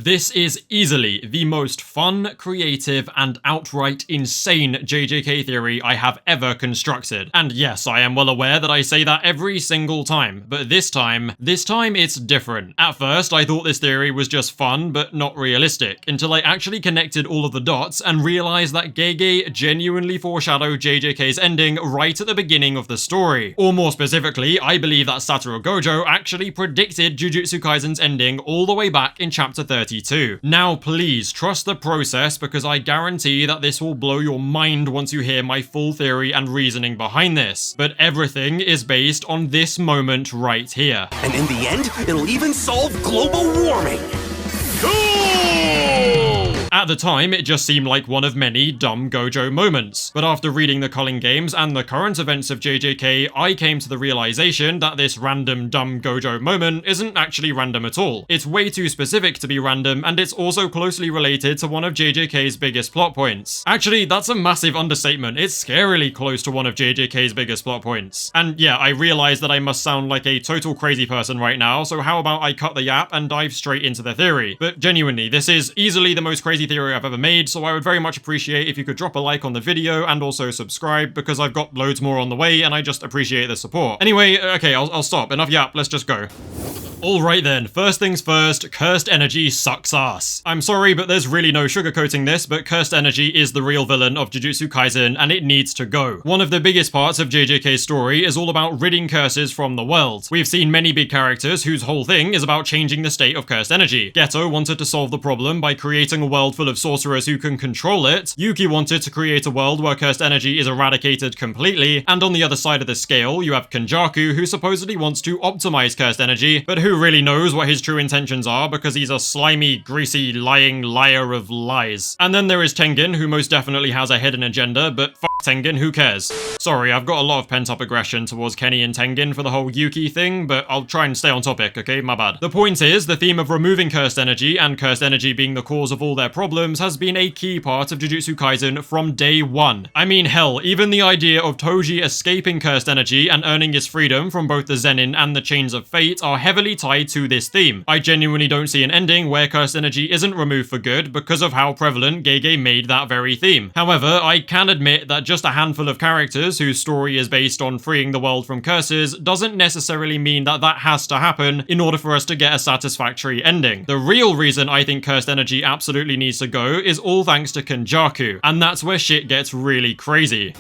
This is easily the most fun, creative, and outright insane JJK theory I have ever constructed. And yes, I am well aware that I say that every single time, but this time it's different. At first, I thought this theory was just fun, but not realistic, until I actually connected all of the dots and realized that Gege genuinely foreshadowed JJK's ending right at the beginning of the story. Or more specifically, I believe that Satoru Gojo actually predicted Jujutsu Kaisen's ending all the way back in chapter 32. Now please, trust the process, because I guarantee that this will blow your mind once you hear my full theory and reasoning behind this. But everything is based on this moment right here. And in the end, it'll even solve global warming! At the time, it just seemed like one of many dumb Gojo moments. But after reading the Culling games and the current events of JJK, I came to the realization that this random dumb Gojo moment isn't actually random at all. It's way too specific to be random, and it's also closely related to one of JJK's biggest plot points. Actually, that's a massive understatement. It's scarily close to one of JJK's biggest plot points. And yeah, I realize that I must sound like a total crazy person right now, so how about I cut the yap and dive straight into the theory. But genuinely, this is easily the most crazy theory I've ever made, so I would very much appreciate if you could drop a like on the video and also subscribe, because I've got loads more on the way and I just appreciate the support. Anyway, okay, I'll stop. Enough yap, let's just go. Alright then, first things first, cursed energy sucks ass. I'm sorry, but there's really no sugarcoating this, but cursed energy is the real villain of Jujutsu Kaisen, and it needs to go. One of the biggest parts of JJK's story is all about ridding curses from the world. We've seen many big characters whose whole thing is about changing the state of cursed energy. Geto wanted to solve the problem by creating a world full of sorcerers who can control it. Yuki wanted to create a world where cursed energy is eradicated completely, and on the other side of the scale, you have Kenjaku, who supposedly wants to optimize cursed energy, but who really knows what his true intentions are, because he's a slimy, greasy, lying liar of lies. And then there is Tengen, who most definitely has a hidden agenda, but fuck Tengen, who cares? Sorry, I've got a lot of pent-up aggression towards Kenny and Tengen for the whole Yuki thing, but I'll try and stay on topic, okay? My bad. The point is, the theme of removing cursed energy, and cursed energy being the cause of all their problems, has been a key part of Jujutsu Kaisen from day one. I mean, hell, even the idea of Toji escaping cursed energy and earning his freedom from both the Zenin and the Chains of Fate are heavily tied to this theme. I genuinely don't see an ending where cursed energy isn't removed for good because of how prevalent Gege made that very theme. However, I can admit that just a handful of characters whose story is based on freeing the world from curses doesn't necessarily mean that that has to happen in order for us to get a satisfactory ending. The real reason I think cursed energy absolutely needs to go is all thanks to Kenjaku, and that's where shit gets really crazy.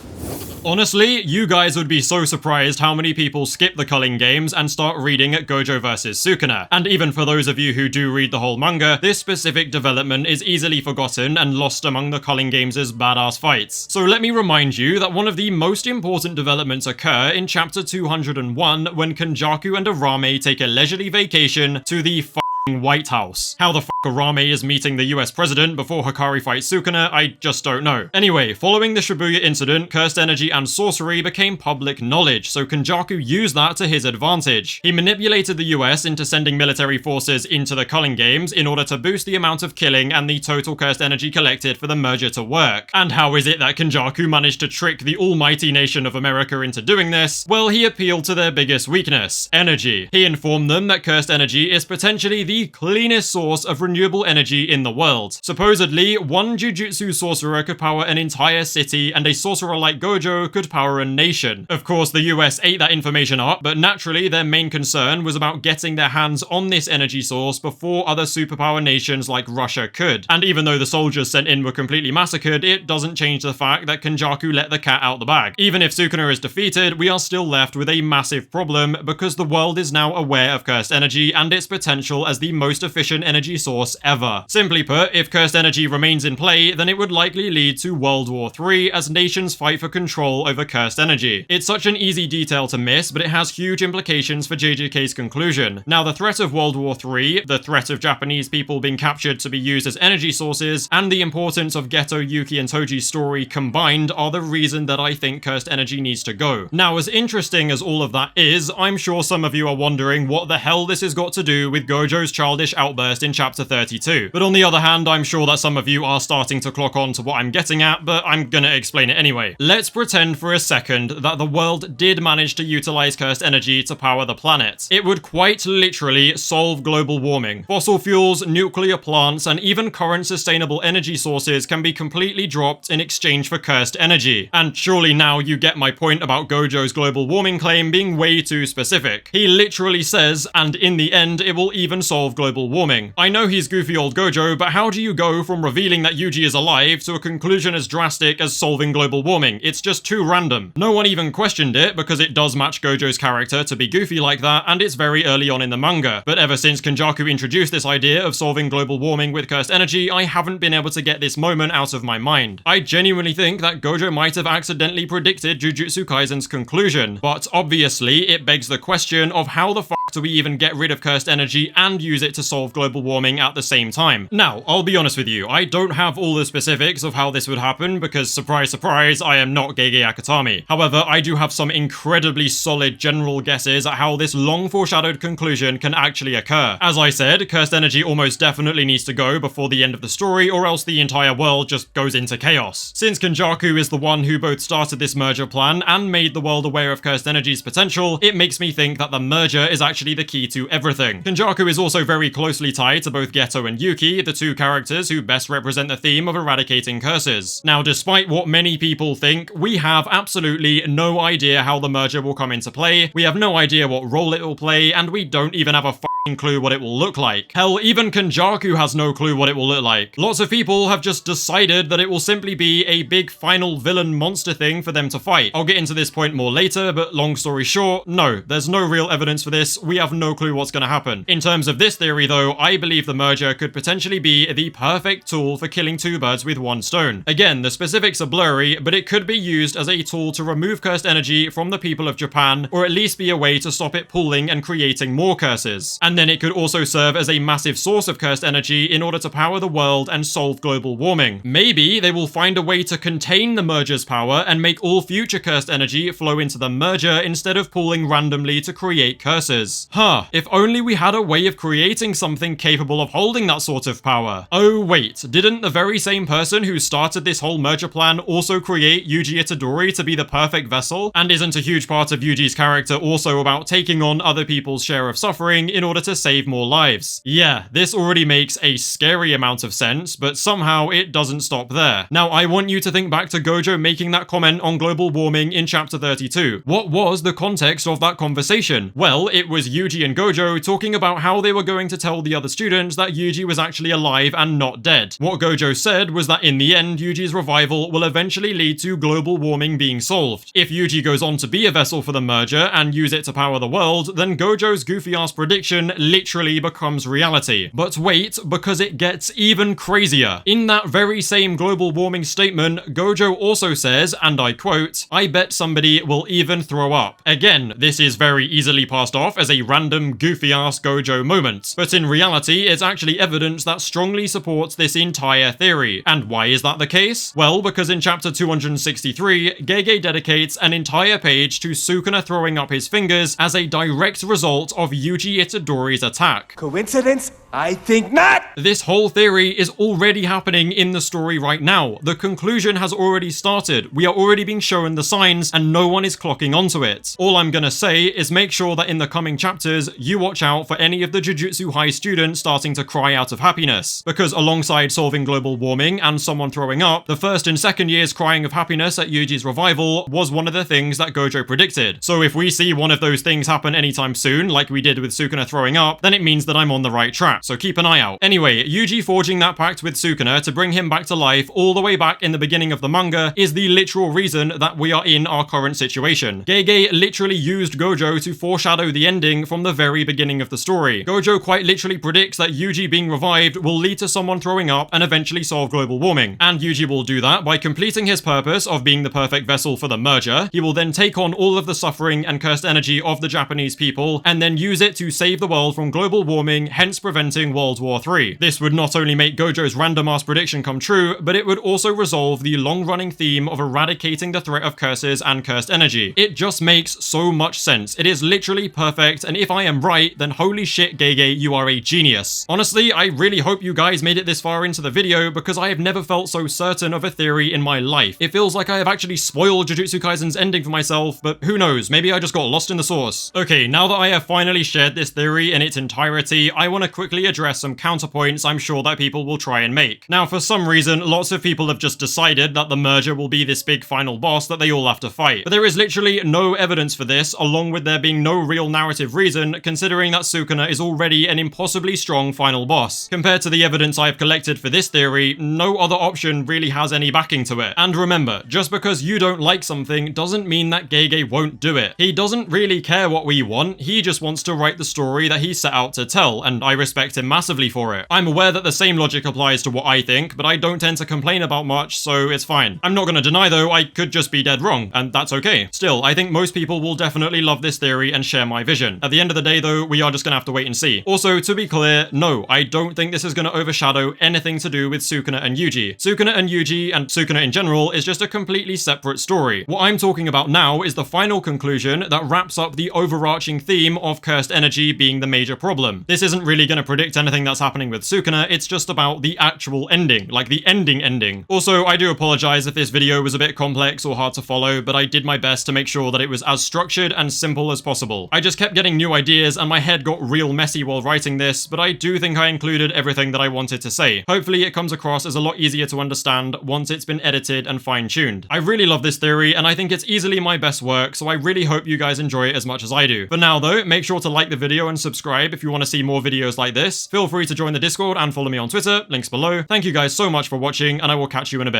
Honestly, you guys would be so surprised how many people skip the Culling games and start reading Gojo vs Sukuna. And even for those of you who do read the whole manga, this specific development is easily forgotten and lost among the Culling games' badass fights. So let me remind you that one of the most important developments occur in chapter 201 when Kenjaku and Arame take a leisurely vacation to the White House. How the fuck Arame is meeting the US president before Hikari fights Sukuna, I just don't know. Anyway, following the Shibuya incident, cursed energy and sorcery became public knowledge, so Kenjaku used that to his advantage. He manipulated the US into sending military forces into the Culling games in order to boost the amount of killing and the total cursed energy collected for the merger to work. And how is it that Kenjaku managed to trick the almighty nation of America into doing this? Well, he appealed to their biggest weakness, energy. He informed them that cursed energy is potentially the cleanest source of renewable energy in the world. Supposedly, one Jujutsu sorcerer could power an entire city, and a sorcerer like Gojo could power a nation. Of course, the US ate that information up, but naturally their main concern was about getting their hands on this energy source before other superpower nations like Russia could. And even though the soldiers sent in were completely massacred, it doesn't change the fact that Kenjaku let the cat out the bag. Even if Sukuna is defeated, we are still left with a massive problem, because the world is now aware of cursed energy and its potential as the most efficient energy source ever. Simply put, if cursed energy remains in play, then it would likely lead to World War III as nations fight for control over cursed energy. It's such an easy detail to miss, but it has huge implications for JJK's conclusion. Now, the threat of World War III, the threat of Japanese people being captured to be used as energy sources, and the importance of Geto, Yuki, and Toji's story combined are the reason that I think cursed energy needs to go. Now, as interesting as all of that is, I'm sure some of you are wondering what the hell this has got to do with Gojo's childish outburst in chapter 32. But on the other hand, I'm sure that some of you are starting to clock on to what I'm getting at, but I'm gonna explain it anyway. Let's pretend for a second that the world did manage to utilize cursed energy to power the planet. It would quite literally solve global warming. Fossil fuels, nuclear plants, and even current sustainable energy sources can be completely dropped in exchange for cursed energy. And surely now you get my point about Gojo's global warming claim being way too specific. He literally says, and in the end it will even solve global warming. I know he's goofy old Gojo, but how do you go from revealing that Yuji is alive to a conclusion as drastic as solving global warming? It's just too random. No one even questioned it because it does match Gojo's character to be goofy like that, and it's very early on in the manga. But ever since Kenjaku introduced this idea of solving global warming with cursed energy, I haven't been able to get this moment out of my mind. I genuinely think that Gojo might have accidentally predicted Jujutsu Kaisen's conclusion, but obviously it begs the question of how the fuck do we even get rid of cursed energy and use it to solve global warming at the same time? Now, I'll be honest with you, I don't have all the specifics of how this would happen because, surprise surprise, I am not Gege Akutami. However, I do have some incredibly solid general guesses at how this long foreshadowed conclusion can actually occur. As I said, cursed energy almost definitely needs to go before the end of the story, or else the entire world just goes into chaos. Since Kenjaku is the one who both started this merger plan and made the world aware of cursed energy's potential, it makes me think that the merger is actually the key to everything. Kenjaku is also very closely tied to both Geto and Yuki, the two characters who best represent the theme of eradicating curses. Now, despite what many people think, we have absolutely no idea how the merger will come into play, we have no idea what role it will play, and we don't even have a clue what it will look like. Hell, even Kenjaku has no clue what it will look like. Lots of people have just decided that it will simply be a big final villain monster thing for them to fight. I'll get into this point more later, but long story short, no, there's no real evidence for this. We have no clue what's gonna happen. In terms of this theory though, I believe the merger could potentially be the perfect tool for killing two birds with one stone. Again, the specifics are blurry, but it could be used as a tool to remove cursed energy from the people of Japan, or at least be a way to stop it pooling and creating more curses. And then it could also serve as a massive source of cursed energy in order to power the world and solve global warming. Maybe they will find a way to contain the merger's power and make all future cursed energy flow into the merger instead of pooling randomly to create curses. Huh, if only we had a way of creating something capable of holding that sort of power. Oh wait, didn't the very same person who started this whole merger plan also create Yuji Itadori to be the perfect vessel? And isn't a huge part of Yuji's character also about taking on other people's share of suffering in order to save more lives? Yeah, this already makes a scary amount of sense, but somehow it doesn't stop there. Now, I want you to think back to Gojo making that comment on global warming in chapter 32. What was the context of that conversation? Well, it was Yuji and Gojo talking about how they were going to tell the other students that Yuji was actually alive and not dead. What Gojo said was that in the end, Yuji's revival will eventually lead to global warming being solved. If Yuji goes on to be a vessel for the merger and use it to power the world, then Gojo's goofy-ass prediction literally becomes reality. But wait, because it gets even crazier. In that very same global warming statement, Gojo also says, and I quote, "I bet somebody will even throw up." Again, this is very easily passed off as a random goofy-ass Gojo moment, but in reality, it's actually evidence that strongly supports this entire theory. And why is that the case? Well, because in chapter 263, Gege dedicates an entire page to Sukuna throwing up his fingers as a direct result of Yuji Itadori's attack. Coincidence? I think not! This whole theory is already happening in the story right now. The conclusion has already started. We are already being shown the signs and no one is clocking onto it. All I'm gonna say is make sure that in the coming chapters, you watch out for any of the Jujutsu High students starting to cry out of happiness. Because alongside solving global warming and someone throwing up, the first and second years crying of happiness at Yuji's revival was one of the things that Gojo predicted. So if we see one of those things happen anytime soon, like we did with Sukuna throwing up, then it means that I'm on the right track. So keep an eye out. Anyway, Yuji forging that pact with Sukuna to bring him back to life all the way back in the beginning of the manga is the literal reason that we are in our current situation. Gege literally used Gojo to foreshadow the ending from the very beginning of the story. Gojo quite literally predicts that Yuji being revived will lead to someone throwing up and eventually solve global warming. And Yuji will do that by completing his purpose of being the perfect vessel for the merger. He will then take on all of the suffering and cursed energy of the Japanese people and then use it to save the world from global warming, hence preventing preventing World War III. This would not only make Gojo's random-ass prediction come true, but it would also resolve the long-running theme of eradicating the threat of curses and cursed energy. It just makes so much sense. It is literally perfect, and if I am right, then holy shit, Gege, you are a genius. Honestly, I really hope you guys made it this far into the video, because I have never felt so certain of a theory in my life. It feels like I have actually spoiled Jujutsu Kaisen's ending for myself, but who knows, maybe I just got lost in the source. Okay, now that I have finally shared this theory in its entirety, I want to quickly address some counterpoints I'm sure that people will try and make. Now, for some reason, lots of people have just decided that the merger will be this big final boss that they all have to fight. But there is literally no evidence for this, along with there being no real narrative reason, considering that Sukuna is already an impossibly strong final boss. Compared to the evidence I have collected for this theory, no other option really has any backing to it. And remember, just because you don't like something doesn't mean that Gege won't do it. He doesn't really care what we want, he just wants to write the story that he set out to tell, and I respect him massively for it. I'm aware that the same logic applies to what I think, but I don't tend to complain about much, so it's fine. I'm not gonna deny though, I could just be dead wrong, and that's okay. Still, I think most people will definitely love this theory and share my vision. At the end of the day though, we are just gonna have to wait and see. Also, to be clear, no, I don't think this is gonna overshadow anything to do with Sukuna and Yuji. Sukuna and Yuji, and Sukuna in general, is just a completely separate story. What I'm talking about now is the final conclusion that wraps up the overarching theme of cursed energy being the major problem. This isn't really gonna predict anything that's happening with Sukuna, it's just about the actual ending, like the ending. Also, I do apologize if this video was a bit complex or hard to follow, but I did my best to make sure that it was as structured and simple as possible. I just kept getting new ideas and my head got real messy while writing this, but I do think I included everything that I wanted to say. Hopefully it comes across as a lot easier to understand once it's been edited and fine-tuned. I really love this theory and I think it's easily my best work, so I really hope you guys enjoy it as much as I do. For now though, make sure to like the video and subscribe if you want to see more videos like this. Feel free to join the Discord and follow me on Twitter, links below. Thank you guys so much for watching and I will catch you in a bit.